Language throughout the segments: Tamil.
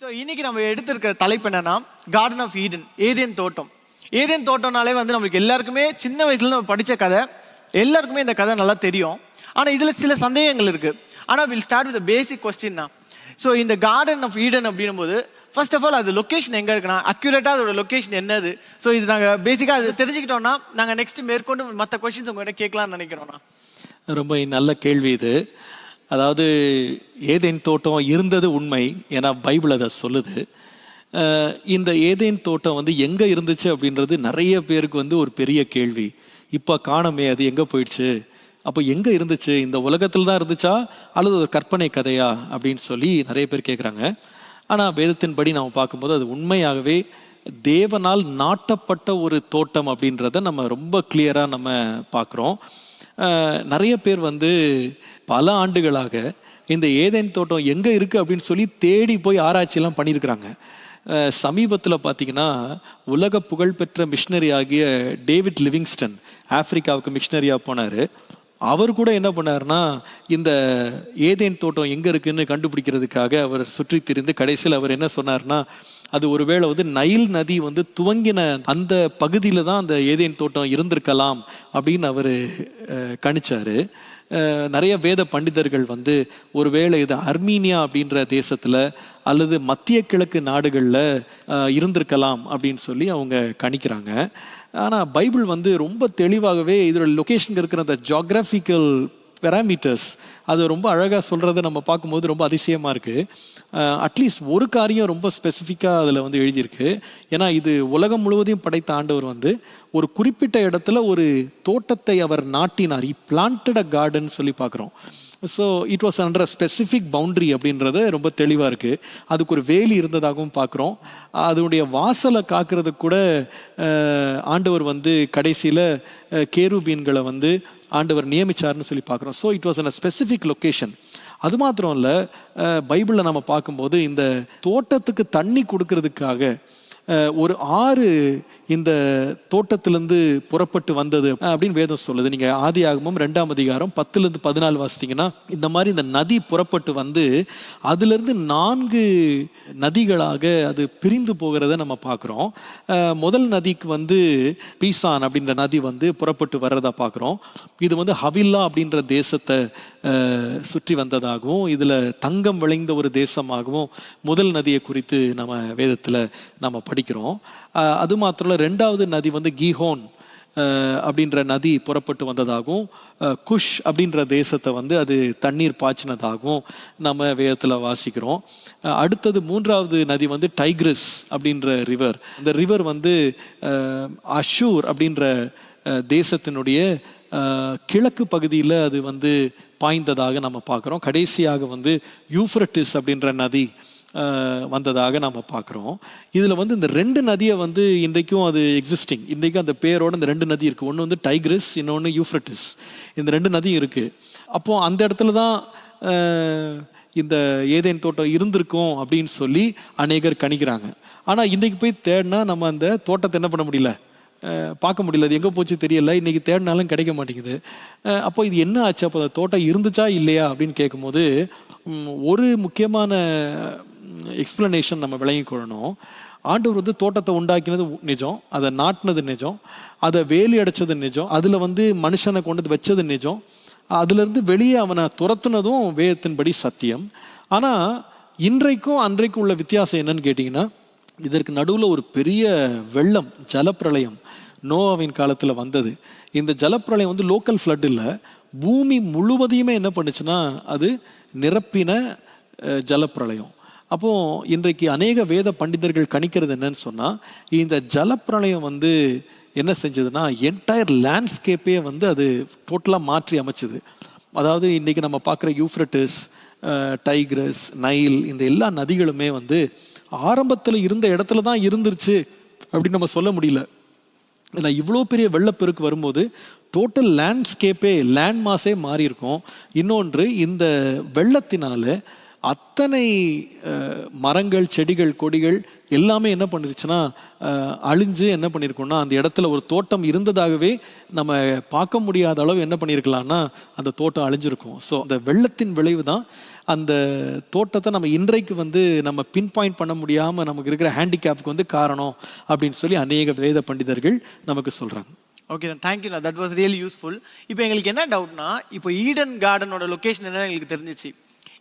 ஸோ இன்னைக்கு நம்ம எடுத்திருக்கிற தலைப்பு என்னன்னா கார்டன் ஆஃப் ஈடன், ஏதேன் தோட்டம். ஏதேன் தோட்டம்னாலே வந்து நம்மளுக்கு எல்லாருக்குமே சின்ன வயசுல நம்ம படித்த கதை, எல்லாருக்குமே இந்த கதை நல்லா தெரியும். ஆனால் இதில் சில சந்தேகங்கள் இருக்குது. ஆனால் வில் ஸ்டார்ட் வித் பேசிக் கொஸ்டின்னா, ஸோ இந்த கார்டன் ஆஃப் ஈடன் அப்படின்னும் போது ஃபர்ஸ்ட் ஆஃப் ஆல் அது லொக்கேஷன் எங்கே இருக்குன்னா, அக்யூரேட்டாக அதோட லொக்கேஷன் என்னது? ஸோ இது நாங்கள் பேசிக்காக அது தெரிஞ்சுக்கிட்டோம்னா நாங்கள் நெக்ஸ்ட் மேற்கொண்டு மற்ற கொஸ்டின்ஸ் உங்கள்கிட்ட கேட்கலாம்னு நினைக்கிறோம்னா. ரொம்ப நல்ல கேள்வி இது. அதாவது ஏதேன் தோட்டம் இருந்தது உண்மை, ஏன்னா பைபிள் அதை சொல்லுது. இந்த ஏதேன் தோட்டம் வந்து எங்கே இருந்துச்சு அப்படின்றது நிறைய பேருக்கு வந்து ஒரு பெரிய கேள்வி. இப்போ காணமே, அது எங்கே போயிடுச்சு, அப்போ எங்கே இருந்துச்சு, இந்த உலகத்தில் தான் இருந்துச்சா அல்லது ஒரு கற்பனை கதையா அப்படின்னு சொல்லி நிறைய பேர் கேட்குறாங்க. ஆனால் வேதத்தின்படி நம்ம பார்க்கும்போது அது உண்மையாகவே தேவனால் நாட்டப்பட்ட ஒரு தோட்டம் அப்படின்றத நம்ம ரொம்ப கிளியராக நம்ம பார்க்குறோம். நிறைய பேர் வந்து பல ஆண்டுகளாக இந்த ஏதேன் தோட்டம் எங்கே இருக்குது அப்படின்னு சொல்லி தேடி போய் ஆராய்ச்சியெல்லாம் பண்ணியிருக்கிறாங்க. சமீபத்தில் பார்த்தீங்கன்னா உலக புகழ்பெற்ற மிஷினரி ஆகிய டேவிட் லிவிங்ஸ்டன் ஆப்பிரிக்காவுக்கு மிஷினரியாக போனார். அவர் கூட என்ன பண்ணார்னா, இந்த ஏதேன் தோட்டம் எங்கே இருக்குன்னு கண்டுபிடிக்கிறதுக்காக அவர் சுற்றி திரிந்து கடைசியில் அவர் என்ன சொன்னார்னா, அது ஒருவேளை வந்து நைல் நதி வந்து துவங்கின அந்த பகுதியில் தான் அந்த ஏதேன் தோட்டம் இருந்திருக்கலாம் அப்படின்னு அவர் கணிச்சார். நிறைய வேத பண்டிதர்கள் வந்து ஒருவேளை இது அர்மீனியா அப்படின்ற தேசத்தில் அல்லது மத்திய கிழக்கு நாடுகளில் இருந்திருக்கலாம் அப்படின்னு சொல்லி அவங்க கணிக்கிறாங்க. ஆனால் பைபிள் வந்து ரொம்ப தெளிவாகவே இதோட லொக்கேஷன் இருக்கிற அந்த ஜியோகிராஃபிக்கல் பேராமீட்டர்ஸ் அது ரொம்ப அழகாக சொல்கிறத நம்ம பார்க்கும்போது ரொம்ப அதிசயமாக இருக்குது. அட்லீஸ்ட் ஒரு காரியம் ரொம்ப ஸ்பெசிஃபிக்காக அதில் வந்து எழுதியிருக்கு. ஏன்னா இது உலகம் முழுவதையும் படைத்த ஆண்டவர் வந்து ஒரு குறிப்பிட்ட இடத்துல ஒரு தோட்டத்தை அவர் நாட்டினார். இ பிளான்டட் அ கார்டன் சொல்லி பார்க்குறோம். So it was under a specific boundary அப்படின்றது ரொம்ப தெளிவாக இருக்குது. அதுக்கு ஒரு வேலி இருந்ததாகவும் பார்க்குறோம். அதனுடைய வாசலை காக்கிறதுக்கு கூட ஆண்டவர் வந்து கடைசியில் கேருபீன்களை வந்து ஆண்டவர் நியமிச்சார்னு சொல்லி பார்க்குறோம். So it was an a specific location. அது மாத்திரம் இல்லை, பைபிளில் நம்ம பார்க்கும்போது இந்த தோட்டத்துக்கு தண்ணி கொடுக்கறதுக்காக ஒரு ஆறு இந்த தோட்டத்திலேருந்து புறப்பட்டு வந்தது அப்படின்னு வேதம் சொல்லுது. நீங்கள் ஆதியாகமம் 2ஆம் அதிகாரம் 10-14 வாசித்தீங்கன்னா இந்த மாதிரி இந்த நதி புறப்பட்டு வந்து அதிலிருந்து 4 நதிகளாக அது பிரிந்து போகிறத நம்ம பார்க்குறோம். முதல் நதிக்கு வந்து பீசான் அப்படின்ற நதி வந்து புறப்பட்டு வர்றதா பார்க்குறோம். இது வந்து ஹவில்லா அப்படின்ற தேசத்தை சுற்றி வந்ததாகவும் இதில் தங்கம் விளைந்த ஒரு தேசமாகவும் முதல் நதியை குறித்து நம்ம வேதத்தில் நம்ம படிக்கிறோம். அது மாத்திரம் 2வது நதி வந்து கீஹோன் அப்படின்ற நதி புறப்பட்டு வந்ததாகவும் குஷ் அப்படின்ற தேசத்தை வந்து அது தண்ணீர் பாய்ச்சினதாகவும் நம்ம வேதத்தில் வாசிக்கிறோம். அடுத்தது 3வது நதி வந்து டைக்ரிஸ் அப்படின்ற ரிவர். இந்த ரிவர் வந்து அஷூர் அப்படின்ற தேசத்தினுடைய கிழக்கு பகுதியில் அது வந்து பாய்ந்ததாக நம்ம பார்க்குறோம். கடைசியாக வந்து யூஃப்ரட்டிஸ் அப்படின்ற நதி வந்ததாக நம்ம பார்க்குறோம். இதில் வந்து இந்த 2 நதியை வந்து இன்றைக்கும் அது எக்ஸிஸ்டிங். இன்றைக்கும் அந்த பேரோட இந்த 2 நதி இருக்குது. ஒன்று வந்து டைக்ரிஸ், இன்னொன்று யூஃப்ரட்டிஸ். இந்த 2 நதியும் இருக்குது. அப்போது அந்த இடத்துல தான் இந்த ஏதேன் தோட்டம் இருந்திருக்கும் அப்படின்னு சொல்லி அநேகர் கணிக்கிறாங்க. ஆனால் இன்றைக்கு போய் தேடினா நம்ம அந்த தோட்டத்தை என்ன பண்ண முடியல, பார்க்க முடியல. அது எங்கே போச்சு தெரியல. இன்றைக்கி தேடினாலும் கிடைக்க மாட்டேங்குது. அப்போ இது என்ன ஆச்சு, அப்போ அந்த தோட்டம் இருந்துச்சா இல்லையா அப்படின்னு கேட்கும்போது ஒரு முக்கியமான எக்ஸ்பிளனேஷன் நம்ம விளங்கி கொள்ளணும். ஆண்டவர் வந்து தோட்டத்தை உண்டாக்கினது நிஜம், அதை நாட்டினது நிஜம், அதை வேலி அடைச்சது நிஜம், அதில் வந்து மனுஷனை கொண்டு வச்சது நிஜம், அதுலேருந்து வெளியே அவனை துரத்துனதும் வேதத்தின்படி சத்தியம். ஆனால் இன்றைக்கும் அன்றைக்கும் உள்ள வித்தியாசம் என்னன்னு கேட்டிங்கன்னா, இதற்கு நடுவில் ஒரு பெரிய வெள்ளம், ஜலப்பிரளயம் நோவாவின் காலத்தில் வந்தது. இந்த ஜலப்பிரளயம் வந்து லோக்கல் ஃப்ளட் இல்லை, பூமி முழுவதையுமே என்ன பண்ணுச்சுன்னா அது நிரப்பின ஜலப்பிரளயம். அப்போது இன்றைக்கு அநேக வேத பண்டிதர்கள் கணிக்கிறது என்னன்னு சொன்னால், இந்த ஜலப்பிரளயம் வந்து என்ன செஞ்சதுன்னா என்டையர் லேண்ட்ஸ்கேப்பே வந்து அது டோட்டலாக மாற்றி அமைச்சுது. அதாவது இன்றைக்கி நம்ம பார்க்குற யூஃப்ரட்டிஸ், டைக்ரஸ், நைல், இந்த எல்லா நதிகளுமே வந்து ஆரம்பத்தில் இருந்த இடத்துல தான் இருந்துருச்சு அப்படின்னு நம்ம சொல்ல முடியல. ஏன்னா இவ்வளோ பெரிய வெள்ளப்பெருக்கு வரும்போது டோட்டல் லேண்ட்ஸ்கேப்பே, லேண்ட் மாஸே மாறி இருக்கும். இன்னொன்று, இந்த வெள்ளத்தினால அத்தனை மரங்கள், செடிகள், கொடிகள் எல்லாமே என்ன பண்ணிருச்சுன்னா அழிஞ்சு என்ன பண்ணியிருக்கோம்னா அந்த இடத்துல ஒரு தோட்டம் இருந்ததாகவே நம்ம பார்க்க முடியாத அளவு என்ன பண்ணியிருக்கலாம்னா அந்த தோட்டம் அழிஞ்சிருக்கும். ஸோ அந்த வெள்ளத்தின் விளைவு தான் அந்த தோட்டத்தை நம்ம இன்றைக்கு வந்து நம்ம பின் பாயிண்ட் பண்ண முடியாமல் நமக்கு இருக்கிற ஹேண்டிகேப்புக்கு வந்து காரணம் அப்படின்னு சொல்லி அநேக வேத பண்டிதர்கள் நமக்கு சொல்கிறாங்க. ஓகே தான், தேங்க்யூண்ணா, தட் வாஸ் ரியலி யூஸ்ஃபுல். இப்போ எங்களுக்கு என்ன டவுட்னா, இப்போ ஈடன் கார்டனோட லொக்கேஷன் என்னன்னு எங்களுக்கு தெரிஞ்சிச்சு.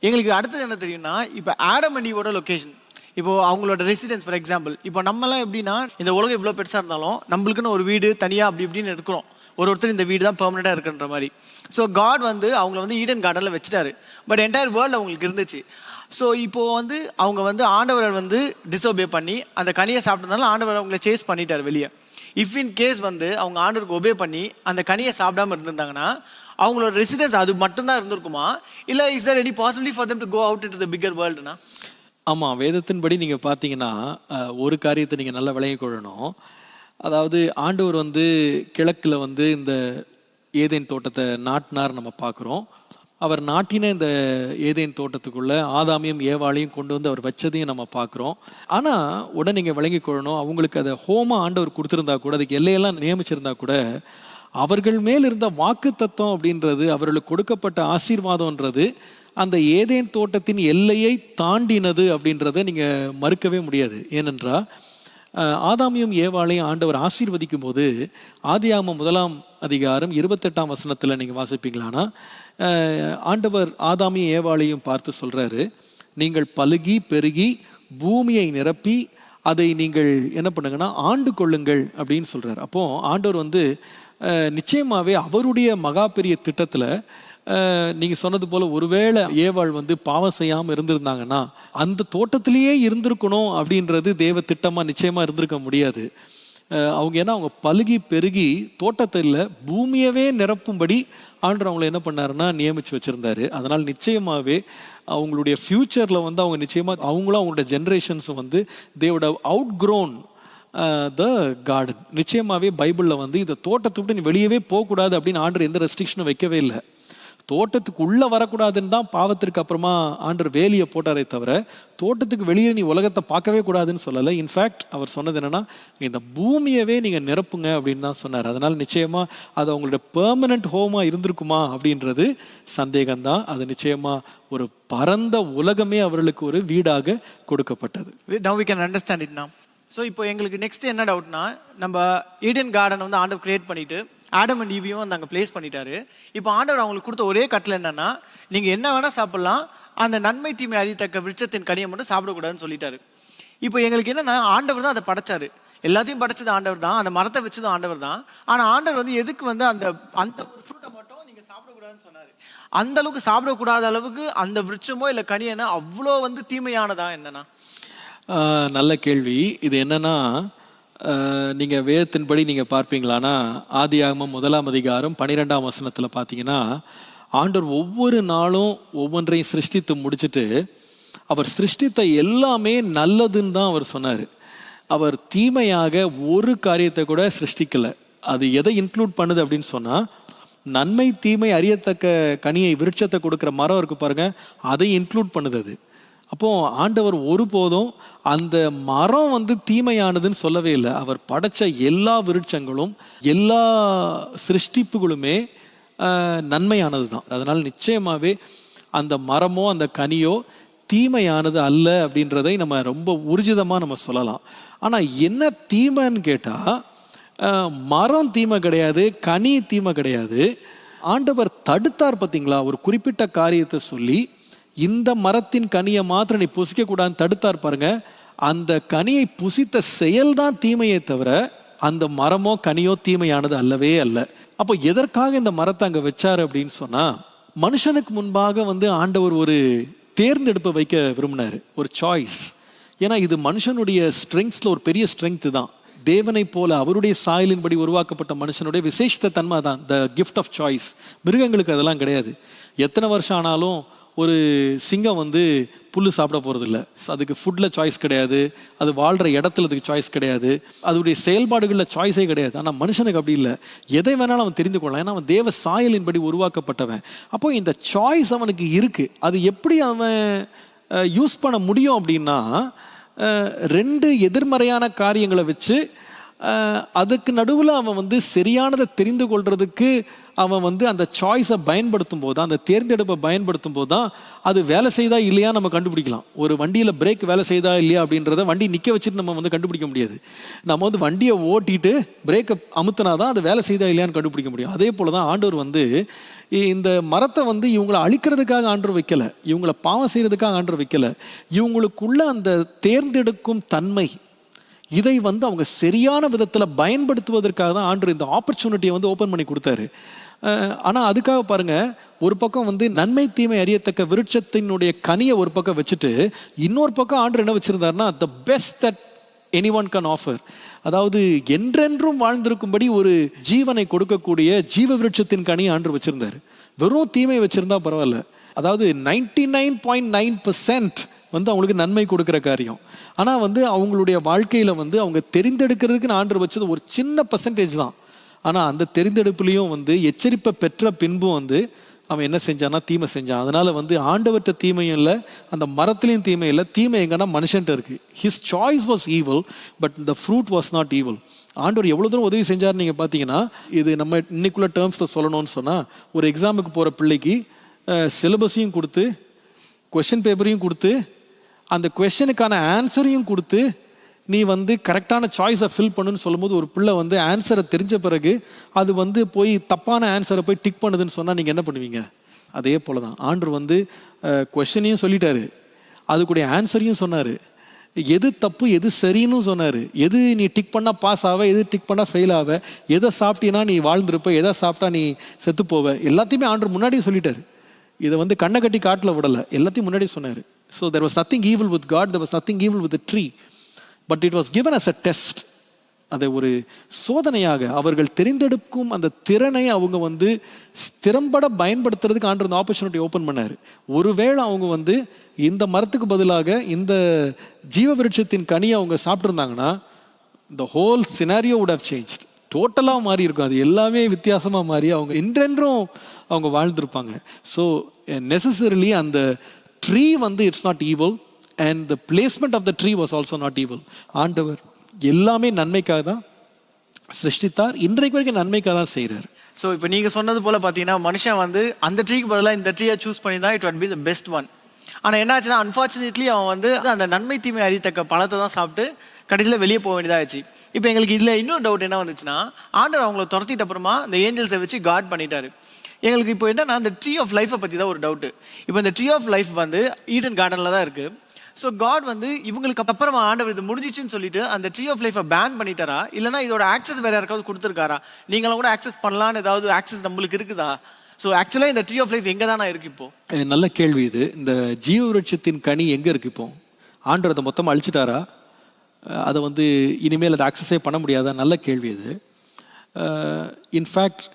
எங்களுக்கு அடுத்தது என்ன தெரியும்னா, இப்போ ஆடம் அண்ட் ஈவோட லொக்கேஷன், இப்போ அவங்களோட ரெசிடென்ஸ். ஃபார் எக்ஸாம்பிள், இப்போ நம்மலாம் எப்படின்னா, இந்த உலகம் இவ்வளோ பெருசாக இருந்தாலும் நம்மளுக்குன்னு ஒரு வீடு தனியாக அப்படி இப்படின்னு இருக்கிறோம். ஒருத்தர் இந்த வீடு தான் பெர்மனெண்ட்டாக இருக்குன்ற மாதிரி. ஸோ காட் வந்து அவங்கள வந்து ஈடன் கார்டனில் வச்சுட்டாரு. பட் என்டையர் வேர்ல்டு அவங்களுக்கு இருந்துச்சு. ஸோ இப்போது வந்து அவங்க வந்து ஆண்டவரை வந்து டிசோபே பண்ணி அந்த கனியை சாப்பிட்டதுனால ஆண்டவர் அவங்கள சேஸ் பண்ணிட்டார் வெளியே. இஃப் இன் கேஸ் வந்து அவங்க ஆண்டவருக்கு ஒபே பண்ணி அந்த கனியை சாப்பிடாம இருந்திருந்தாங்கன்னா அவங்களோட ரெசிடென்ஸ் அது மட்டும்தான் இருந்திருக்குமா, இல்லை is there any possibility for them to go out into the bigger வேர்ல்டுனா? ஆமாம், வேதத்தின்படி நீங்கள் பார்த்தீங்கன்னா ஒரு காரியத்தை நீங்கள் நல்லா விளங்கிக் கொள்ளணும். அதாவது ஆண்டவர் வந்து கிழக்கில் வந்து இந்த ஏதேன் தோட்டத்தை நாட்டினார் நம்ம பார்க்குறோம். அவர் நாட்டின இந்த ஏதேன் தோட்டத்துக்குள்ளே ஆதாமையும் ஏவாளையும் கொண்டு வந்து அவர் வச்சதையும் நம்ம பார்க்குறோம். ஆனால் உடனே நீங்கள் விளங்கிக் கொள்ளணும், அவங்களுக்கு அதை ஹோமா ஆண்டவர் கொடுத்துருந்தா கூட, அதுக்கு எல்லையெல்லாம் நியமிச்சிருந்தா கூட, அவர்கள் மேல் இருந்த வாக்கு தத்துவம் அப்படின்றது, அவர்களுக்கு கொடுக்கப்பட்ட ஆசீர்வாதம்ன்றது அந்த ஏதேன் தோட்டத்தின் எல்லையை தாண்டினது அப்படின்றத நீங்கள் மறுக்கவே முடியாது. ஏனென்றால் ஆதாமியும் ஏவாளையும் ஆண்டவர் ஆசீர்வதிக்கும் போது ஆதியாகமம் 1:28 நீங்கள் வாசிப்பீங்களானா, ஆண்டவர் ஆதாமியும் ஏவாளையும் பார்த்து சொல்கிறாரு, நீங்கள் பலுகி பெருகி பூமியை நிரப்பி அதை நீங்கள் என்ன பண்ணுங்கன்னா ஆண்டு கொள்ளுங்கள் அப்படின்னு சொல்கிறார். அப்போது ஆண்டவர் வந்து நிச்சயமாகவே அவருடைய மகா பெரிய திட்டத்தில் நீங்கள் சொன்னது போல் ஒருவேளை ஏவாள் வந்து பாவம் செய்யாமல் இருந்திருந்தாங்கன்னா அந்த தோட்டத்திலேயே இருந்திருக்கணும் அப்படின்றது தேவ திட்டமாக நிச்சயமாக இருந்திருக்க முடியாது. அவங்க ஏன்னா அவங்க பலுகி பெருகி தோட்டத்தில் பூமியவே நிரப்பும்படி ஆண்டவர் அவங்கள என்ன பண்ணாருன்னா நியமித்து வச்சுருந்தாரு. அதனால் நிச்சயமாகவே அவங்களுடைய ஃப்யூச்சரில் வந்து அவங்க நிச்சயமாக அவங்களும் அவங்களோட ஜென்ரேஷன்ஸும் வந்து தேவோட அவுட் க்ரோன் த கார்டன். நிச்சயமாகவே பைபிளில் வந்து இந்த தோட்டத்தை விட்டு நீ வெளியவே போகக்கூடாது அப்படின்னு ஆண்டவர் எந்த ரெஸ்ட்ரிக்ஷனும் வைக்கவே இல்லை. தோட்டத்துக்கு உள்ளே வரக்கூடாதுன்னு தான் பாவத்திற்கு அப்புறமா ஆண்டவர் வேலியை போட்டாரே தவிர தோட்டத்துக்கு வெளியே நீ உலகத்தை பார்க்கவே கூடாதுன்னு சொல்லலை. இன்ஃபேக்ட் அவர் சொன்னது என்னென்னா, இந்த பூமியவே நீங்கள் நிரப்புங்க அப்படின்னு தான் சொன்னார். அதனால் நிச்சயமாக அது அவங்களோட பெர்மனண்ட் ஹோமாக இருந்திருக்குமா அப்படின்றது சந்தேகம்தான். அது நிச்சயமாக ஒரு பரந்த உலகமே அவர்களுக்கு ஒரு வீடாக கொடுக்கப்பட்டது. Now we can understand it now. So இப்போ எங்களுக்கு நெக்ஸ்ட் என்ன டவுட்னா, நம்ம ஈடன் கார்டன் வந்து ஆண்டவர் கிரியேட் பண்ணிட்டு ஆடம் அண்ட் ஈவியும் வந்து அங்கே பிளேஸ் பண்ணிட்டாரு. இப்போ ஆண்டவர் அவங்களுக்கு கொடுத்த ஒரே கட்டளை என்னன்னா, நீங்கள் என்ன வேணால் சாப்பிட்லாம், அந்த நன்மை தீமை அறியத்தக்க விருட்சத்தின் கனியை மட்டும் சாப்பிடக்கூடாதுன்னு சொல்லிட்டாரு. இப்போ எங்களுக்கு என்னன்னா, ஆண்டவர் தான் அதை படைச்சாரு, எல்லாத்தையும் படைச்சது ஆண்டவர் தான், அந்த மரத்தை வச்சதும் ஆண்டவர் தான். ஆனால் ஆண்டவர் வந்து எதுக்கு வந்து அந்த அந்த ஒரு ஃப்ரூட்டை மட்டும் நீங்கள் சாப்பிடக்கூடாதுன்னு சொன்னார்? அந்த அளவுக்கு சாப்பிடக்கூடாத அளவுக்கு அந்த விருட்சமோ இல்லை கனியனா அவ்வளோ வந்து தீமையானதா என்னன்னா? நல்ல கேள்வி. இது என்னன்னா, நீங்கள் வேதத்தின்படி நீங்கள் பார்ப்பீங்களானா ஆதியாகமம் 1:12 பார்த்தீங்கன்னா, ஆண்டவர் ஒவ்வொரு நாளும் ஒவ்வொன்றையும் சிருஷ்டித்து முடிச்சுட்டு அவர் சிருஷ்டித்த எல்லாமே நல்லதுன்னு தான் அவர் சொன்னார். அவர் தீமையாக ஒரு காரியத்தை கூட சிருஷ்டிக்கலை. அது எதை இன்க்ளூட் பண்ணுது அப்படின்னு சொன்னால், நன்மை தீமை அறியத்தக்க கனியை விருட்சத்தை கொடுக்குற மரம் இருக்கு பாருங்க, அதை இன்க்ளூட் பண்ணுது அது. அப்போது ஆண்டவர் ஒருபோதும் அந்த மரம் வந்து தீமையானதுன்னு சொல்லவே இல்லை. அவர் படைத்த எல்லா விருட்சங்களும் எல்லா சிருஷ்டிப்புகளுமே நன்மையானது தான். அதனால் நிச்சயமாகவே அந்த மரமோ அந்த கனியோ தீமையானது அல்ல அப்படின்றதை நம்ம ரொம்ப ஊர்ஜிதமாக நம்ம சொல்லலாம். ஆனால் என்ன தீமைன்னு கேட்டால், மரம் தீமை கிடையாது, கனி தீமை கிடையாது. ஆண்டவர் தடுத்தார் பார்த்தீங்களா, ஒரு குறிப்பிட்ட காரியத்தை சொல்லி இந்த மரத்தின் கனியை மாத்திரம் நீ புசிக்க கூடாதுன்னு தடுத்தார் பாருங்க. அந்த கனியை புசித்த செயல்தான் தீமையை தவிர அந்த மரமோ கனியோ தீமையானது அல்லவே அல்ல. அப்போ எதற்காக இந்த மரத்தை அங்கே வச்சாரு அப்படின்னு சொன்னா, மனுஷனுக்கு முன்பாக வந்து ஆண்டவர் ஒரு தேர்ந்தெடுப்பை வைக்க விரும்பினார், ஒரு சாய்ஸ். ஏன்னா இது மனுஷனுடைய ஸ்ட்ரெங்க்ஸில் ஒரு பெரிய ஸ்ட்ரெங்க்த்து தான். தேவனை போல அவருடைய சாயலின்படி உருவாக்கப்பட்ட மனுஷனுடைய விசேஷத்த தன்மை தான் த கிஃப்ட் ஆஃப் சாய்ஸ். மிருகங்களுக்கு அதெல்லாம் கிடையாது. எத்தனை வருஷம் ஆனாலும் ஒரு சிங்கம் வந்து புல் சாப்பிட போகிறதில்ல, அதுக்கு ஃபுட்டில் சாய்ஸ் கிடையாது, அது வாழ்கிற இடத்துல அதுக்கு சாய்ஸ் கிடையாது, அதோடைய செயல்பாடுகளில் சாய்ஸே கிடையாது. ஆனால் மனுஷனுக்கு அப்படி இல்லை, எதை வேணாலும் அவன் தெரிந்து கொள்ளலாம், ஏன்னா அவன் தேவ சாயலின்படி உருவாக்கப்பட்டவன். அப்போ இந்த சாய்ஸ் அவனுக்கு இருக்குது. அது எப்படி அவன் யூஸ் பண்ண முடியும் அப்படின்னா, ரெண்டு எதிர்மறையான காரியங்களை வச்சு அதுக்கு நடுவில் அவன் வந்து சரியானதை தெரிந்து கொள்றதுக்கு அவன் வந்து அந்த சாய்ஸை பயன்படுத்தும் போது தான், அந்த தேர்ந்தெடுப்பை பயன்படுத்தும் போது தான் அது வேலை செய்தா இல்லையா நம்ம கண்டுபிடிக்கலாம். ஒரு வண்டியில் பிரேக் வேலை செய்தா இல்லையா அப்படின்றத வண்டி நிற்க வச்சுட்டு நம்ம வந்து கண்டுபிடிக்க முடியாது. நம்ம வந்து வண்டியை ஓட்டிட்டு பிரேக்கை அமுத்தினா தான் அது வேலை செய்தா இல்லையான்னு கண்டுபிடிக்க முடியும். அதே போல் தான் ஆண்டவர் வந்து இந்த மரத்தை வந்து இவங்களை அழிக்கிறதுக்காக ஆண்டவர் வைக்கலை, இவங்களை பாவம் செய்கிறதுக்காக ஆண்டவர் வைக்கலை. இவங்களுக்குள்ள அந்த தேர்ந்தெடுக்கும் தன்மை, இதை வந்து அவங்க சரியான விதத்தில் பயன்படுத்துவதற்காக தான் ஆண்டவர் இந்த ஆப்பர்ச்சுனிட்டியை வந்து ஓப்பன் பண்ணி கொடுத்தாரு. ஆனால் அதுக்காக பாருங்க, ஒரு பக்கம் வந்து நன்மை தீமை அறியத்தக்க விருட்சத்தினுடைய கனியை ஒரு பக்கம் வச்சுட்டு, இன்னொரு பக்கம் ஆண்டவர் என்ன வச்சிருந்தாருன்னா, the best that anyone can offer, அதாவது என்றென்றும் வாழ்ந்திருக்கும்படி ஒரு ஜீவனை கொடுக்கக்கூடிய ஜீவ விருட்சத்தின் கனி ஆண்டவர் வச்சிருந்தாரு. வெறும் தீமை வச்சிருந்தா பரவாயில்ல, அதாவது 99.9% வந்து அவங்களுக்கு நன்மை கொடுக்குற காரியம். ஆனால் வந்து அவங்களுடைய வாழ்க்கையில் வந்து அவங்க தெரிந்தெடுக்கிறதுக்கு ஆண்டவர் வச்சது ஒரு சின்ன பர்சன்டேஜ் தான். ஆனால் அந்த தெரிந்தெடுப்புலையும் வந்து எச்சரிப்பை பெற்ற பின்பும் வந்து அவன் என்ன செஞ்சான்னா தீமை செஞ்சான். அதனால வந்து ஆண்டவர்கிட்ட தீமையும் இல்லை, அந்த மரத்துலையும் தீமை இல்லை. தீமை எங்கன்னா மனுஷன்ட்ட இருக்கு. His choice was evil, but the fruit was not evil. ஆண்டவர் எவ்வளோ தூரம் உதவி செஞ்சார் நீங்கள் பார்த்தீங்கன்னா, இது நம்ம இன்னைக்குள்ள டேர்ம்ஸில் சொல்லணும்னு சொன்னால், ஒரு எக்ஸாமுக்கு போகிற பிள்ளைக்கு சிலபஸையும் கொடுத்து, கொஷின் பேப்பரையும் கொடுத்து, அந்த கொஷனுக்கான ஆன்சரையும் கொடுத்து, நீ வந்து கரெக்டான சாய்ஸை ஃபில் பண்ணுன்னு சொல்லும்போது, ஒரு பிள்ளை வந்து ஆன்சரை தெரிஞ்ச பிறகு அது வந்து போய் தப்பான ஆன்சரை போய் டிக் பண்ணுதுன்னு சொன்னால் நீங்கள் என்ன பண்ணுவீங்க? அதே போல தான் ஆண்டவர் வந்து கொஷனையும் சொல்லிட்டாரு, அதுக்குடைய ஆன்சரையும் சொன்னார், எது தப்பு எது சரின்னு சொன்னார், எது நீ டிக் பண்ணால் பாஸ் ஆவ, எது டிக் பண்ணால் ஃபெயில் ஆவ, எதை சாப்பிட்டீங்கன்னா நீ வாழ்ந்திருப்ப, எதை சாப்பிட்டா நீ செத்து போவ, எல்லாத்தையுமே ஆண்டவர் முன்னாடியே சொல்லிட்டாரு. இதை வந்து கண்ணை கட்டி காட்டில் விடலை, எல்லாத்தையும் முன்னாடி சொன்னார். So there was nothing evil with God, there was nothing evil with the tree, but it was given as a test. அதை ஒரு சோதனையாக அவர்கள் தெரிந்தெடுக்கும் அந்த திறனை அவங்க வந்து திறம்பட பயன்படுத்துறதுக்கு ஆண்டவர் அந்த ஆப்பர்ச்சுனிட்டி ஓப்பன் பண்ணார். ஒருவேளை அவங்க வந்து இந்த மரத்துக்கு பதிலாக இந்த ஜீவ விருட்சத்தின் கனியை அவங்க சாப்பிட்ருந்தாங்கன்னா, the whole scenario would have changed. டோட்டலாக மாறி இருக்கும், அது எல்லாமே வித்தியாசமாக மாறி அவங்க என்றென்றும் அவங்க வாழ்ந்திருப்பாங்க. ஸோ நெசசரிலி அந்த ட்ரீ வந்து it's not evil, and the placement of the tree was also not evil. ஆண்டவர் எல்லாமே நன்மைக்காக தான் சிருஷ்டித்தார், இன்றைக்கு வரைக்கும் நன்மைக்காக தான் செய்கிறார். ஸோ இப்போ நீங்கள் சொன்னது போல் பார்த்தீங்கன்னா, மனுஷன் வந்து அந்த ட்ரீக்கு பதிலாக இந்த ட்ரீயை சூஸ் பண்ணி தான் it would be the best one. ஆனால் என்னாச்சுன்னா, அன்ஃபார்ச்சுனேட்லி அவன் வந்து அந்த நன்மை தீமை அறியத்தக்க பழத்தை தான் சாப்பிட்டு கடைசியில் வெளியே போக வேண்டியதாகிடுச்சு. இப்போ எங்களுக்கு இதில் இன்னொரு டவுட் என்ன வந்துச்சுன்னா, ஆண்டவர் அவங்கள துரத்திட்ட அப்புறமா இந்த ஏஞ்சல்ஸை வச்சு காட் பண்ணிட்டாரு. எங்களுக்கு இப்போ என்னன்னா, இந்த ட்ரீ ஆஃப் லைஃப்பை பற்றி தான் ஒரு டவுட்டு. இப்போ இந்த ட்ரீ ஆஃப் லைஃப் வந்து ஈடன் கார்டனில் தான் இருக்குது. ஸோ காட் வந்து இவங்களுக்கு அப்புறமா ஆண்டவர் இது முடிஞ்சிச்சுன்னு சொல்லிட்டு அந்த ட்ரீ ஆஃப் லைஃபை பேன் பண்ணிட்டாரா, இல்லைனா இதோட ஆக்சஸ் வேற யாருக்காவது கொடுத்துருக்காரா? நீங்களும் கூட ஆக்சஸ் பண்ணலான்னு ஏதாவது ஆக்சஸ் நம்மளுக்கு இருக்குதா? ஸோ ஆக்சுவலாக இந்த ட்ரீ ஆஃப் லைஃப் எங்கே தானே இருக்கு இப்போ? நல்ல கேள்வி இது. இந்த ஜீவ விருட்சத்தின் கனி எங்கே இருக்கு இப்போ? ஆண்டவர் அதை மொத்தமாக அழிச்சிட்டாரா? அதை வந்து இனிமேல் அதை ஆக்சஸே பண்ண முடியாதா? நல்ல கேள்வி இது. இன்ஃபேக்ட்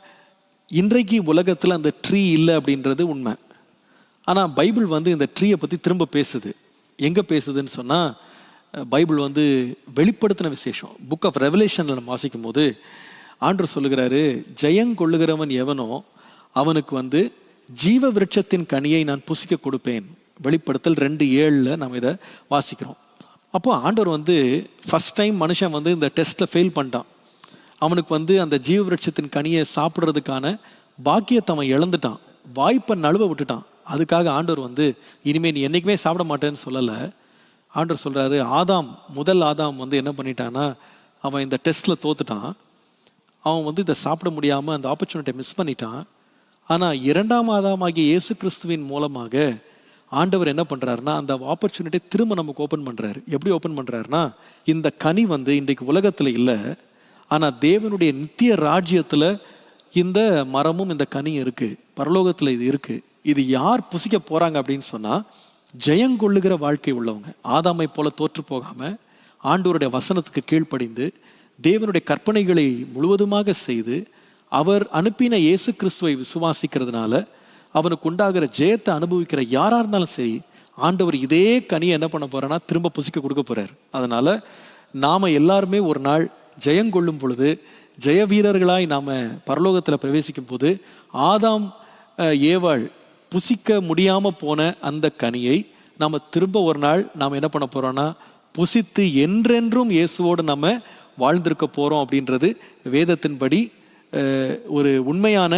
இன்றைக்கு உலகத்தில் அந்த ட்ரீ இல்லை அப்படின்றது உண்மை. ஆனால் பைபிள் வந்து இந்த ட்ரீயை பற்றி திரும்ப பேசுது. எங்கே பேசுதுன்னு சொன்னால், பைபிள் வந்து வெளிப்படுத்தின விசேஷம் புக் ஆஃப் ரெவலேஷனில் நம்ம வாசிக்கும் போது ஆண்டவர் சொல்லுகிறாரு, ஜெயங்கொள்ளுகிறவன் எவனோ அவனுக்கு வந்து ஜீவ விருட்சத்தின் கனியை நான் புசிக்க கொடுப்பேன். வெளிப்படுத்தல் 2:7 நம்ம இதை வாசிக்கிறோம். அப்போது ஆண்டவர் வந்து ஃபஸ்ட் டைம் மனுஷன் வந்து இந்த டெஸ்ட்டில் ஃபெயில் பண்ணிட்டான். அவனுக்கு வந்து அந்த ஜீவ விருட்சத்தின் கனியை சாப்பிட்றதுக்கான பாக்கியத்தை அவன் இழந்துட்டான், வாய்ப்பை நழுவ விட்டுட்டான். அதுக்காக ஆண்டவர் வந்து இனிமேல் நீ என்றைக்குமே சாப்பிட மாட்டேன்னு சொல்லலை. ஆண்டவர் சொல்கிறாரு, முதல் ஆதாம் வந்து என்ன பண்ணிட்டான்னா, அவன் இந்த டெஸ்ட்டில் தோத்துட்டான். அவன் வந்து இதை சாப்பிட முடியாமல் அந்த ஆப்பர்ச்சுனிட்டியை மிஸ் பண்ணிட்டான். ஆனால் இரண்டாம் ஆதாமாகிய இயேசு கிறிஸ்துவின் மூலமாக ஆண்டவர் என்ன பண்ணுறாருன்னா, அந்த ஆப்பர்ச்சுனிட்டியை திரும்ப நமக்கு ஓப்பன் பண்ணுறாரு. எப்படி ஓப்பன் பண்ணுறாருன்னா, இந்த கனி வந்து இன்றைக்கு உலகத்தில் இல்லை, ஆனால் தேவனுடைய நித்திய ராஜ்யத்தில் இந்த மரமும் இந்த கனியும் இருக்குது, பரலோகத்தில் இது இருக்குது. இது யார் புசிக்க போகிறாங்க அப்படின்னு சொன்னால், ஜெயங்கொள்ளுகிற வாழ்க்கை உள்ளவங்க. ஆதாமை போல தோற்று போகாமல் ஆண்டவருடைய வசனத்துக்கு கீழ்ப்படிந்து தேவனுடைய கற்பனைகளை முழுவதுமாக செய்து அவர் அனுப்பின இயேசு கிறிஸ்துவை விசுவாசிக்கிறதுனால அவனுக்கு உண்டாகிற ஜெயத்தை அனுபவிக்கிற யாராக இருந்தாலும் சரி, ஆண்டவர் இதே கனியை என்ன பண்ண போறான்னா திரும்ப புசிக்க கொடுக்க போறார். அதனால நாம எல்லாருமே ஒரு நாள் ஜெயங்கொள்ளும் பொழுது, ஜெய வீரர்களாய் நாம பரலோகத்தில் பிரவேசிக்கும் போது, ஆதாம் ஏவாள் புசிக்க முடியாம போன அந்த கனியை நாம திரும்ப ஒரு நாள் நாம் என்ன பண்ண போறோம்னா புசித்து என்றென்றும் இயேசுவோடு நம்ம வாழ்ந்திருக்க போகிறோம் அப்படின்றது வேதத்தின்படி ஒரு உண்மையான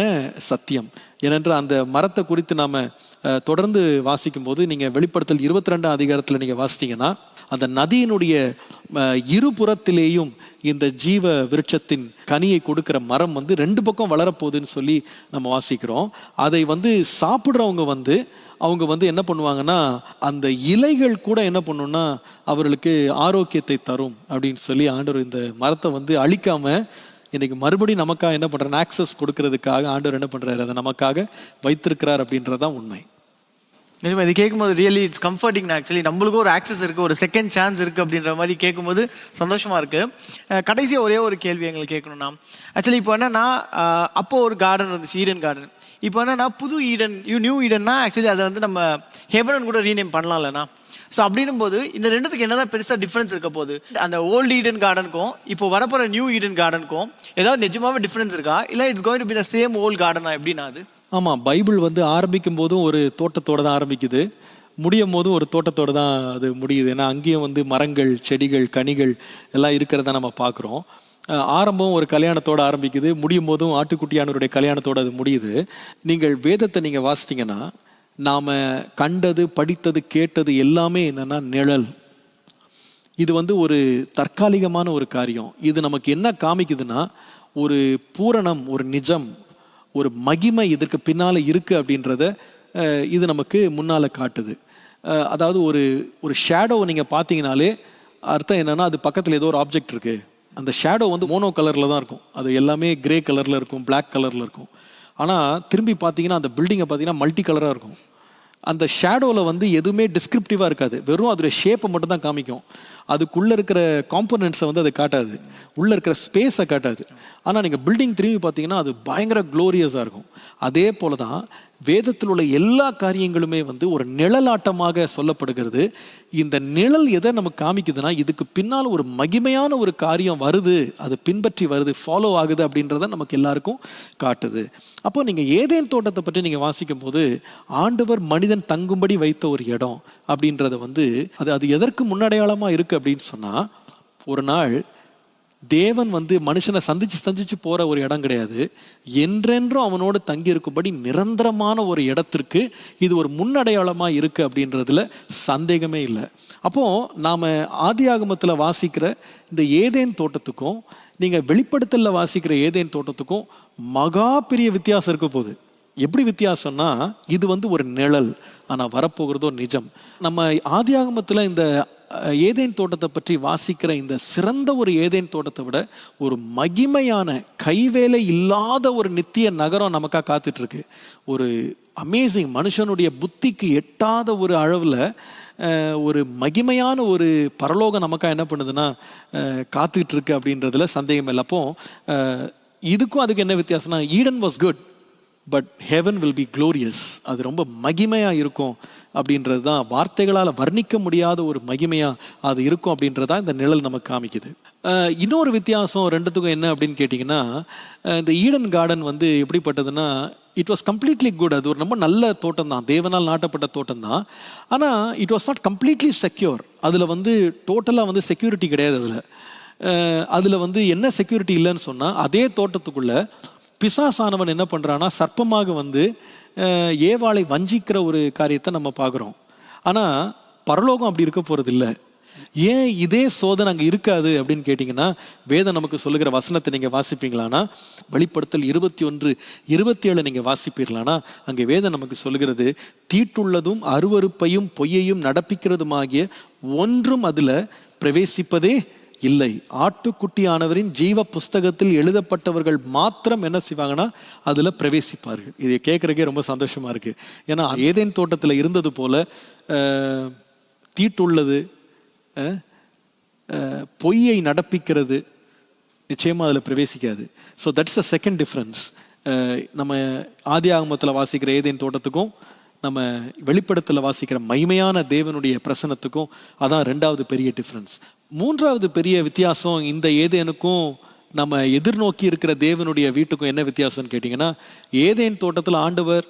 சத்தியம். ஏனென்றால் அந்த மரத்தை குறித்து நாம் தொடர்ந்து வாசிக்கும் போது நீங்கள் வெளிப்படுத்தல் 22ஆம் அதிகாரத்தில் நீங்கள் வாசித்தீங்கன்னா அந்த நதியினுடைய இருபுறத்திலேயும் இந்த ஜீவ விருட்சத்தின் கனியை கொடுக்கிற மரம் வந்து 2 பக்கம் வளரப்போகுதுன்னு சொல்லி நம்ம வாசிக்கிறோம். அதை வந்து சாப்பிட்றவங்க அவங்க வந்து என்ன பண்ணுவாங்கன்னா அந்த இலைகள் கூட என்ன பண்ணுன்னா அவர்களுக்கு ஆரோக்கியத்தை தரும் அப்படின்னு சொல்லி ஆண்டவர் இந்த மரத்தை வந்து அழிக்காம இன்னைக்கு மறுபடியும் நமக்காக என்ன பண்றாரு, ஆக்சஸ் கொடுக்கறதுக்காக ஆண்டவர் என்ன பண்றாரு, அதை நமக்காக வைத்திருக்கிறார் அப்படின்றதான் உண்மை. இது கேட்கும்போது ரியலி இட்ஸ் கம்ஃபர்டிங். ஆக்சுவலி நம்மளுக்கும் ஒரு ஆக்சஸ் இருக்குது, ஒரு செகண்ட் சான்ஸ் இருக்குது அப்படின்ற மாதிரி கேட்கும்போது சந்தோஷமாக இருக்குது. கடைசியாக ஒரே ஒரு கேள்வி எங்களுக்கு கேட்கணும்னா, ஆக்சுவலி இப்போ என்னன்னா அப்போது ஒரு கார்டன் இருந்துச்சு, ஈடன் கார்டன். இப்போ என்னன்னா புது ஈடன், நியூ ஈடன்னா ஆக்சுவலி அதை வந்து நம்ம ஹெவன் கூட ரீநேம் பண்ணலாம்லண்ணா. ஸோ அப்படின்னும் போது இந்த ரெண்டுத்துக்கு என்னதான் பெருசாக டிஃப்ரென்ஸ் இருக்க போகுது? அந்த ஓல்டு ஈடன் கார்டனுக்கும் இப்போ வரப்போகிற நியூ ஈடன் கார்டனுக்கும் ஏதாவது நிஜமாவே டிஃப்ரென்ஸ் இருக்கா, இல்லை it's going to be the same old கார்டனா எப்படின்னா? அது ஆமாம், பைபிள் வந்து ஆரம்பிக்கும் போதும் ஒரு தோட்டத்தோடு தான் ஆரம்பிக்குது, முடியும் போதும் ஒரு தோட்டத்தோடு தான் அது முடியுது. ஏன்னா அங்கேயும் வந்து மரங்கள், செடிகள், கனிகள் எல்லாம் இருக்கிறத நம்ம பார்க்குறோம். ஆரம்பம் ஒரு கல்யாணத்தோடு ஆரம்பிக்குது, முடியும் போதும் ஆட்டுக்குட்டியானவருடைய கல்யாணத்தோடு அது முடியுது. நீங்கள் வேதத்தை நீங்கள் வாசித்தீங்கன்னா நாம் கண்டது, படித்தது, கேட்டது எல்லாமே என்னென்னா நிழல். இது வந்து ஒரு தற்காலிகமான ஒரு காரியம். இது நமக்கு என்ன காமிக்குதுன்னா ஒரு பூரணம், ஒரு நிஜம், ஒரு மகிமை இதற்கு பின்னால் இருக்குது அப்படின்றத இது நமக்கு முன்னால் காட்டுது. அதாவது ஒரு ஷேடோவை நீங்கள் பார்த்தீங்கனாலே அர்த்தம் என்னென்னா அது பக்கத்தில் ஏதோ ஒரு ஆப்ஜெக்ட் இருக்குது. அந்த ஷேடோ வந்து மோனோ கலரில் தான் இருக்கும், அது எல்லாமே கிரே கலரில் இருக்கும், பிளாக் கலரில் இருக்கும். ஆனால் திரும்பி பார்த்தீங்கன்னா அந்த பில்டிங்கை பார்த்தீங்கன்னா மல்டி கலராக இருக்கும். அந்த ஷேடோவில் வந்து எதுவுமே டிஸ்கிரிப்டிவாக இருக்காது, வெறும் அதோடைய ஷேப்பை மட்டும் தான் காமிக்கும். அதுக்குள்ளே இருக்கிற காம்போனன்ட்ஸை வந்து அது காட்டாது, உள்ளே இருக்கிற ஸ்பேஸை காட்டாது. ஆனால் நீங்கள் பில்டிங் திரும்பி பார்த்தீங்கன்னா அது பயங்கர க்ளோரியஸாக இருக்கும். அதே போல தான் வேதத்தில் உள்ள எல்லா காரியங்களுமே வந்து ஒரு நிழலாட்டமாக சொல்லப்படுகிறது. இந்த நிழல் எதை நமக்கு காமிக்குதுன்னா இதுக்கு பின்னால் ஒரு மகிமையான ஒரு காரியம் வருது, அது பின்பற்றி வருது, ஃபாலோ ஆகுது அப்படின்றத நமக்கு எல்லாருக்கும் காட்டுது. அப்போ நீங்கள் ஏதேன் தோட்டத்தை பற்றி நீங்கள் வாசிக்கும் போது ஆண்டவர் மனிதன் தங்கும்படி வைத்த ஒரு இடம் அப்படின்றத வந்து அது எதற்கு முன்னடையாளமாக இருக்குது அப்படின்னு சொன்னால், ஒரு நாள் தேவன் வந்து மனுஷனை சந்திச்சு போற ஒரு இடம் கிடையாது, என்றென்றும் அவனோடு தங்கி இருக்கும்படி நிரந்தரமான ஒரு இடத்திற்கு இது ஒரு முன்னடையாளமா இருக்கு அப்படின்றதுல சந்தேகமே இல்லை. அப்போ நாம ஆதியாகமத்தில் வாசிக்கிற இந்த ஏதேன் தோட்டத்துக்கும் நீங்க வெளிப்படுத்தல வாசிக்கிற ஏதேன் தோட்டத்துக்கும் மகா பெரிய வித்தியாசம் இருக்க போகுது. எப்படி வித்தியாசம்னா இது வந்து ஒரு நிழல், ஆனா வரப்போகிறதோ நிஜம். நம்ம ஆதியாகமத்தில் இந்த ஏதேன் தோட்டத்தை பற்றி வாசிக்கிற இந்த சிறந்த ஒரு ஏதேன் தோட்டத்தை விட ஒரு மகிமையான கைவேலை இல்லாத ஒரு நித்திய நகரம் நமக்காக காத்துட்டு இருக்கு. ஒரு அமேசிங், மனுஷனுடைய புத்திக்கு எட்டாத ஒரு அளவில் ஒரு மகிமையான ஒரு பரலோகம் நமக்காக என்ன பண்ணுதுன்னா காத்துக்கிட்டு இருக்கு அப்படின்றதுல சந்தேகம் இல்லை. அப்போ இதுக்கும் அதுக்கு என்ன வித்தியாசம்னா, Eden was good but heaven will be glorious. அது ரொம்ப மகிமையாக இருக்கும் அப்படின்றது தான், வார்த்தைகளால் வர்ணிக்க முடியாத ஒரு மகிமையாக அது இருக்கும் அப்படின்றதா இந்த நிழல் நமக்கு காமிக்குது. இன்னொரு வித்தியாசம் ரெண்டுத்துக்கும் என்ன அப்படின்னு கேட்டிங்கன்னா, இந்த ஈடன் கார்டன் வந்து எப்படிப்பட்டதுன்னா இட் வாஸ் கம்ப்ளீட்லி குட். அது ஒரு ரொம்ப நல்ல தோட்டம் தான், தேவனால் நாட்டப்பட்ட தோட்டம் தான். ஆனால் it was not completely secure. அதில் வந்து டோட்டலாக வந்து செக்யூரிட்டி கிடையாது. அதில் வந்து என்ன செக்யூரிட்டி இல்லைன்னு சொன்னால், அதே தோட்டத்துக்குள்ளே பிசாசானவன் என்ன பண்ணுறான்னா சர்ப்பமாக வந்து ஏவாளை வஞ்சிக்கிற ஒரு காரியத்தை நம்ம பார்க்குறோம். ஆனால் பரலோகம் அப்படி இருக்க போகிறது இல்லை. ஏன் இதே சோதனை அங்கே இருக்காது அப்படின்னு கேட்டிங்கன்னா, வேதம் நமக்கு சொல்லுகிற வசனத்தை நீங்கள் வாசிப்பீங்களானா, வெளிப்படுத்தல் 21:27 நீங்கள் வாசிப்பீர்களானா, அங்கே வேதம் நமக்கு சொல்லுகிறது, தீட்டுள்ளதும் அருவருப்பையும் பொய்யையும் நடப்பிக்கிறதுமாகிய ஒன்றும் அதில் பிரவேசிப்பதே இல்லை. ஆட்டுக்குட்டியானவரின் ஜீவ புஸ்தகத்தில் எழுதப்பட்டவர்கள் மாத்திரம் என்ன செய்வாங்கன்னா அதில் பிரவேசிப்பார்கள். இதை கேட்குறக்கே ரொம்ப சந்தோஷமாக இருக்குது. ஏன்னா ஏதேன் தோட்டத்தில் இருந்தது போல தீட்டுள்ளது, பொய்யை நடப்பிக்கிறது நிச்சயமாக அதில் பிரவேசிக்காது. So that's a second difference. நம்ம ஆதி ஆகமத்தில் வாசிக்கிற ஏதேன் தோட்டத்துக்கும் நம்ம வெளிப்படத்தில் வாசிக்கிற மகிமையான தேவனுடைய பிரசனத்துக்கும் அதான் ரெண்டாவது பெரிய டிஃப்ரென்ஸ். மூன்றாவது பெரிய வித்தியாசம், இந்த ஏதேனுக்கும் நம்ம எதிர்நோக்கி இருக்கிற தேவனுடைய வீட்டுக்கும் என்ன வித்தியாசம்னு கேட்டிங்கன்னா, ஏதேன் தோட்டத்தில் ஆண்டவர்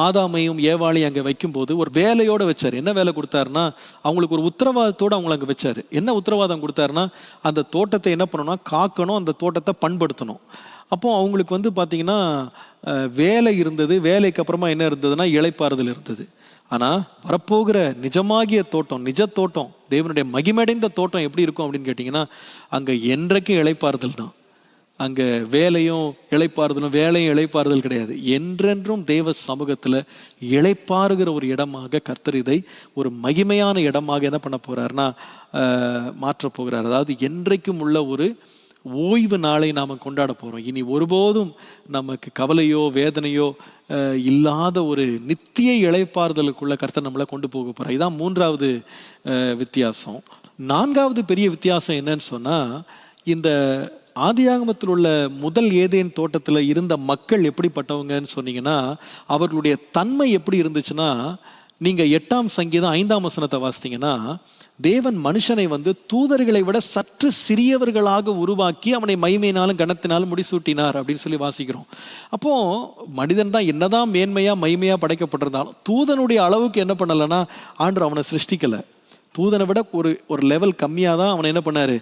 ஆதாமையும் ஏவாளையும் அங்கே வைக்கும்போது ஒரு வேலையோடு வச்சார். என்ன வேலை கொடுத்தாருன்னா, அவங்களுக்கு ஒரு உத்தரவாதத்தோடு அவங்கள அங்கே வச்சார். என்ன உத்தரவாதம் கொடுத்தாருன்னா, அந்த தோட்டத்தை என்ன பண்ணணும்னா காக்கணும், அந்த தோட்டத்தை பண்படுத்தணும். அப்போது அவங்களுக்கு வந்து பார்த்திங்கன்னா வேலை இருந்தது. வேலைக்கு அப்புறமா என்ன இருந்ததுன்னா இளைப்பாறுதல் இருந்தது. ஆனால் வரப்போகிற நிஜமாகிய தோட்டம், நிஜ தோட்டம், தேவனுடைய மகிமடைந்த தோட்டம் எப்படி இருக்கும் அப்படின்னு கேட்டிங்கன்னா, அங்கே என்றைக்கும் இளைப்பாறுதல் தான். அங்கே வேலையும் இளைப்பாறுதலும் வேலையும் இளைப்பாறுதல் கிடையாது. என்றென்றும் தேவ சமூகத்தில் இளைப்பாறுகிற ஒரு இடமாக கர்த்தர் இதை ஒரு மகிமையான இடமாக என்ன பண்ண போகிறாருன்னா மாற்றப் போகிறார். அதாவது என்றைக்கும் உள்ள ஒரு ஓய்வு நாளை நாம் கொண்டாட போகிறோம். இனி ஒருபோதும் நமக்கு கவலையோ வேதனையோ இல்லாத ஒரு நித்திய இளைப்பாறுதலுக்குள்ள கர்த்தர் நம்மளை கொண்டு போக போகிறார். இதுதான் மூன்றாவது வித்தியாசம். நான்காவது பெரிய வித்தியாசம் என்னன்னு சொன்னால், இந்த ஆதியாகமத்தில் உள்ள முதல் ஏதேன் தோட்டத்தில் இருந்த மக்கள் எப்படிப்பட்டவங்கன்னு சொன்னீங்கன்னா, அவர்களுடைய தன்மை எப்படி இருந்துச்சுன்னா, நீங்கள் 8ஆம் சங்கீதம் 5ஆம் வசனத்தை வாசித்தீங்கன்னா, தேவன் மனுஷனை வந்து தூதர்களை விட சற்று சிறியவர்களாக உருவாக்கி அவனை மகிமையினாலும் கனத்தினாலும் முடிசூட்டினார் அப்படின்னு சொல்லி வாசிக்கிறோம். அப்போ மனிதன் தான் என்னதான் மேன்மையா மகிமையா படைக்கப்பட்டிருந்தாலும் தூதனுடைய அளவுக்கு என்ன பண்ணலைன்னா ஆண்டவர் அவனை சிருஷ்டிக்கலை. தூதனை விட ஒரு லெவல் கம்மியாக தான் அவனை என்ன பண்ணார்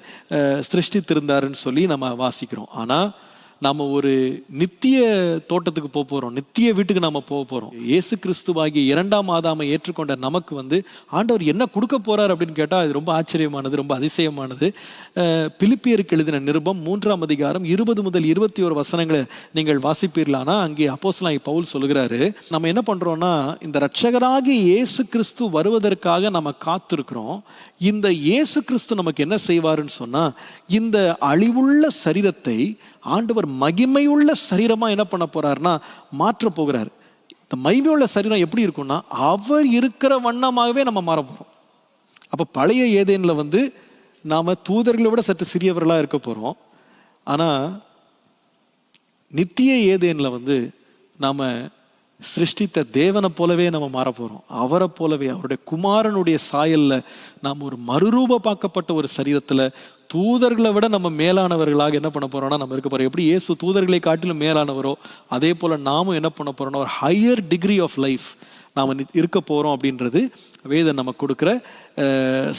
சிருஷ்டித்திருந்தாருன்னு சொல்லி நம்ம வாசிக்கிறோம். ஆனால் நம்ம ஒரு நித்திய தோட்டத்துக்கு போக போகிறோம், நித்திய வீட்டுக்கு நம்ம போக போகிறோம். இயேசு கிறிஸ்துவாகிய 2ஆம் ஆதாமை ஏற்றுக்கொண்ட நமக்கு வந்து ஆண்டவர் என்ன கொடுக்க போகிறார் அப்படின்னு கேட்டால் அது ரொம்ப ஆச்சரியமானது, ரொம்ப அதிசயமானது. பிலிப்பியருக்கு எழுதின நிருபம் 3ஆம் அதிகாரம் 20 முதல் 21 வசனங்களை நீங்கள் வாசிப்பீர்களானா, அங்கே அப்போஸ்தலனாகிய பவுல் சொல்கிறாரு, நம்ம என்ன பண்ணுறோன்னா இந்த இரட்சகராகிய இயேசு கிறிஸ்து வருவதற்காக நம்ம காத்திருக்கிறோம். இந்த இயேசு கிறிஸ்து நமக்கு என்ன செய்வாருன்னு சொன்னால், இந்த அழிவுள்ள சரீரத்தை ஆண்டவர் மகிமையுள்ள சரீரமா என்ன பண்ண போறாருன்னா மாற்ற போகிறார். இந்த மகிமையுள்ள சரீரம் எப்படி இருக்கும்னா, அவர் இருக்கிற வண்ணமாகவே நம்ம மாற போறோம். அப்ப பழைய ஏதேன்ல வந்து நாம தூதர்களை விட சற்று சிறியவர்களா இருக்க போறோம். ஆனா நித்திய ஏதேன்ல வந்து நாம சிருஷ்டித்த தேவனை போலவே நம்ம மாற போகிறோம். அவரை போலவே அவருடைய குமாரனுடைய சாயல்ல நாம் ஒரு மறுரூபமாக்கப்பட்ட ஒரு சரீரத்தில் தூதர்களை விட நம்ம மேலானவர்களாக என்ன பண்ண போறோம்னா நம்ம இருக்க போறோம். எப்படி இயேசு தூதர்களை காட்டிலும் மேலானவரோ அதே போல நாமும் என்ன பண்ண போறோம்னா ஒரு ஹையர் டிகிரி ஆஃப் லைஃப் நாம் இருக்க போறோம் அப்படின்றது வேதம் நமக்கு கொடுக்குற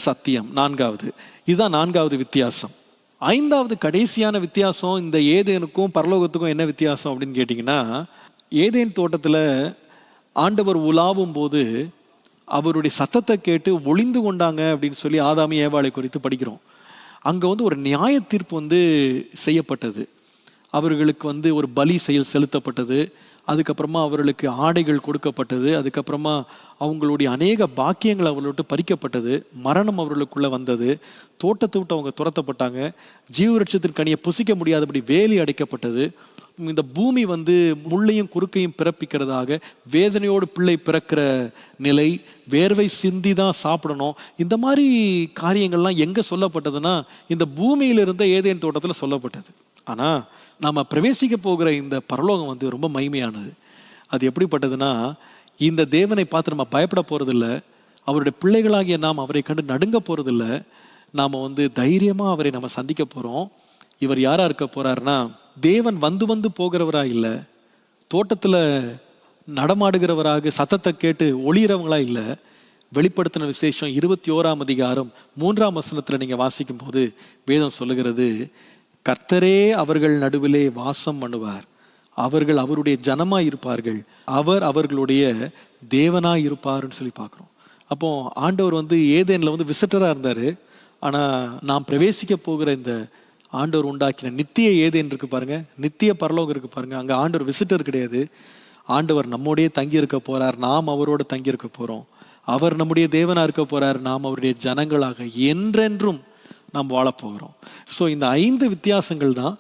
சத்தியம். நான்காவது, இதுதான் நான்காவது வித்தியாசம். ஐந்தாவது கடைசியான வித்தியாசம், இந்த ஏதேனுக்கும் பரலோகத்துக்கும் என்ன வித்தியாசம் அப்படின்னு கேட்டிங்கன்னா, ஏதேன் தோட்டத்தில் ஆண்டவர் உலாவும் போது அவருடைய சத்தத்தை கேட்டு ஒளிந்து கொண்டாங்க அப்படின்னு சொல்லி ஆதாமி ஏவாளை குறித்து படிக்கிறோம். அங்கே வந்து ஒரு நியாய தீர்ப்பு வந்து செய்யப்பட்டது. அவர்களுக்கு வந்து ஒரு பலி செலுத்தப்பட்டது. அதுக்கப்புறமா அவர்களுக்கு ஆடைகள் கொடுக்கப்பட்டது. அதுக்கப்புறமா அவங்களுடைய அநேக பாக்கியங்கள் அவர்களோட்டு பறிக்கப்பட்டது. மரணம் அவர்களுக்குள்ளே வந்தது. தோட்டத்தை விட்டு அவங்க துரத்தப்பட்டாங்க. ஜீவவிருட்சத்தின் கனியை புசிக்க முடியாதபடி வேலி அடைக்கப்பட்டது. இந்த பூமி வந்து முள்ளையும் குறுக்கையும் பிறப்பிக்கிறதாக, வேதனையோடு பிள்ளை பிறக்கிற நிலை, வேர்வை சிந்தி தான் சாப்பிடணும். இந்த மாதிரி காரியங்கள்லாம் எங்கே சொல்லப்பட்டதுன்னா இந்த பூமியில் இருந்த ஏதேன் தோட்டத்தில் சொல்லப்பட்டது. ஆனால் நாம் பிரவேசிக்க போகிற இந்த பரலோகம் வந்து ரொம்ப மகிமையானது. அது எப்படிப்பட்டதுன்னா, இந்த தேவனை பார்த்து நம்ம பயப்பட போகிறதில்ல, அவருடைய பிள்ளைகளாகிய நாம் அவரை கண்டு நடுங்க போகிறதில்ல. நாம் வந்து தைரியமாக அவரை நம்ம சந்திக்க போகிறோம். இவர் யாராக இருக்க போகிறாருன்னா, தேவன் வந்து வந்து போகிறவரா இல்லை, தோட்டத்தில் நடமாடுகிறவராக சத்தத்தை கேட்டு ஒளிகிறவங்களா இல்லை. வெளிப்படுத்தின விசேஷம் 21ஆம் அதிகாரம் 3ஆம் வசனத்தில் நீங்கள் வாசிக்கும் போது வேதம் சொல்லுகிறது, கர்த்தரே அவர்கள் நடுவிலே வாசம் பண்ணுவார், அவர்கள் அவருடைய ஜனமாய் இருப்பார்கள், அவர் அவர்களுடைய தேவனாய் இருப்பார்னு சொல்லி பார்க்குறோம். அப்போ ஆண்டவர் வந்து ஏதேனில் வந்து விசிட்டராக இருந்தார். ஆனால் நாம் பிரவேசிக்க போகிற இந்த ஆண்டவர் உண்டாக்கின நித்திய ஏதேன் இருக்கு பாருங்க, நித்திய பரலோகம் இருக்கு பாருங்க, அங்கே ஆண்டவர் விசிட்டர் கிடையாது. ஆண்டவர் நம்மோடையே தங்கியிருக்க போறார், நாம் அவரோட தங்கியிருக்க போகிறோம். அவர் நம்முடைய தேவனாக இருக்க போறார், நாம் அவருடைய ஜனங்களாக என்றென்றும் நாம் வாழப்போகிறோம். ஸோ இந்த 5 வித்தியாசங்கள் தான்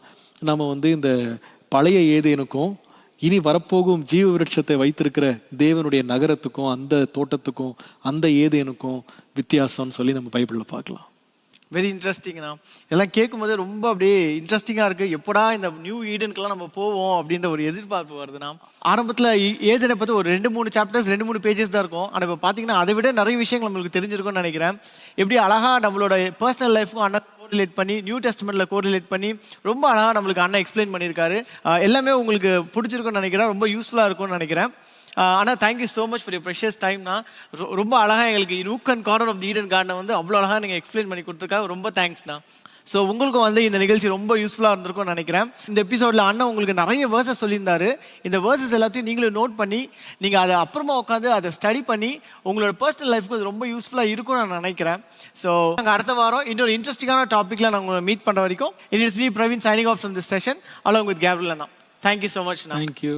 நம்ம வந்து இந்த பழைய ஏதேனுக்கும் இனி வரப்போகும் ஜீவ விருட்சத்தை வைத்திருக்கிற தேவனுடைய நகரத்துக்கும் அந்த தோட்டத்துக்கும் அந்த ஏதேனுக்கும் வித்தியாசம்னு சொல்லி நம்ம பைபிளில் பார்க்கலாம். வெரி இன்ட்ரெஸ்டிங்ண்ணா. இதெல்லாம் கேட்கும்போது ரொம்ப அப்படியே இன்ட்ரெஸ்டிங்காக இருக்குது. எப்படா இந்த நியூ ஈடனுக்கெல்லாம் நம்ம போவோம் அப்படின்ற ஒரு எதிர்பார்ப்பு வருதுண்ணா. ஆரம்பத்தில் ஏதேனை பற்றி ஒரு 2-3 சாப்டர்ஸ் 2-3 பேஜஸ் தான் இருக்கும். ஆனால் இப்போ பார்த்தீங்கன்னா அதை விட நிறைய விஷயங்கள் நம்மளுக்கு தெரிஞ்சிருக்கும்னு நினைக்கிறேன். எப்படி அழகாக நம்மளோட பர்சனல் லைஃப்க்கும் அண்ணன் கோரிலேட் பண்ணி, நியூ டெஸ்ட்மெண்ட்டில் கோரிலேட் பண்ணி ரொம்ப அழகாக நம்மளுக்கு அண்ணன் எக்ஸ்பிளைன் பண்ணியிருக்காரு. எல்லாமே உங்களுக்கு பிடிச்சிருக்குன்னு நினைக்கிறேன், ரொம்ப யூஸ்ஃபுல்லாக இருக்கும்னு நினைக்கிறேன். ஆனால் thank you so much for your precious டைம்னா. ரொம்ப அழகாக எங்களுக்கு nook and corner of the Eden கார்டனை வந்து அவ்வளோ அழகாக நீங்கள் எக்ஸ்பிளைன் பண்ணி கொடுத்துருக்காங்க. ரொம்ப தேங்க்ஸ்ண்ணா. ஸோ உங்களுக்கும் வந்து இந்த நிகழ்ச்சி ரொம்ப யூஸ்ஃபுல்லாக இருந்திருக்கும்னு நினைக்கிறேன். இந்த எபிசோடில் அண்ணன் உங்களுக்கு நிறைய வேர்சஸ் சொல்லியிருந்தாரு. இந்த வேர்சஸ் எல்லாத்தையும் நீங்களும் நோட் பண்ணி நீங்கள் அதை அப்புறமா உட்காந்து அதை ஸ்டடி பண்ணி உங்களோட பர்சனல் லைஃப்க்கு அது ரொம்ப யூஸ்ஃபுல்லாக இருக்கும்னு நான் நினைக்கிறேன். ஸோ நாங்கள் அடுத்த வாரம் இன்னொரு இன்ட்ரெஸ்டிங்கான டாப்பிக்கில் நான் உங்களை மீட் பண்ணுற வரைக்கும் it is me Praveen signing off from this session along with Gabriel Anna. Thank you so much. Thank you.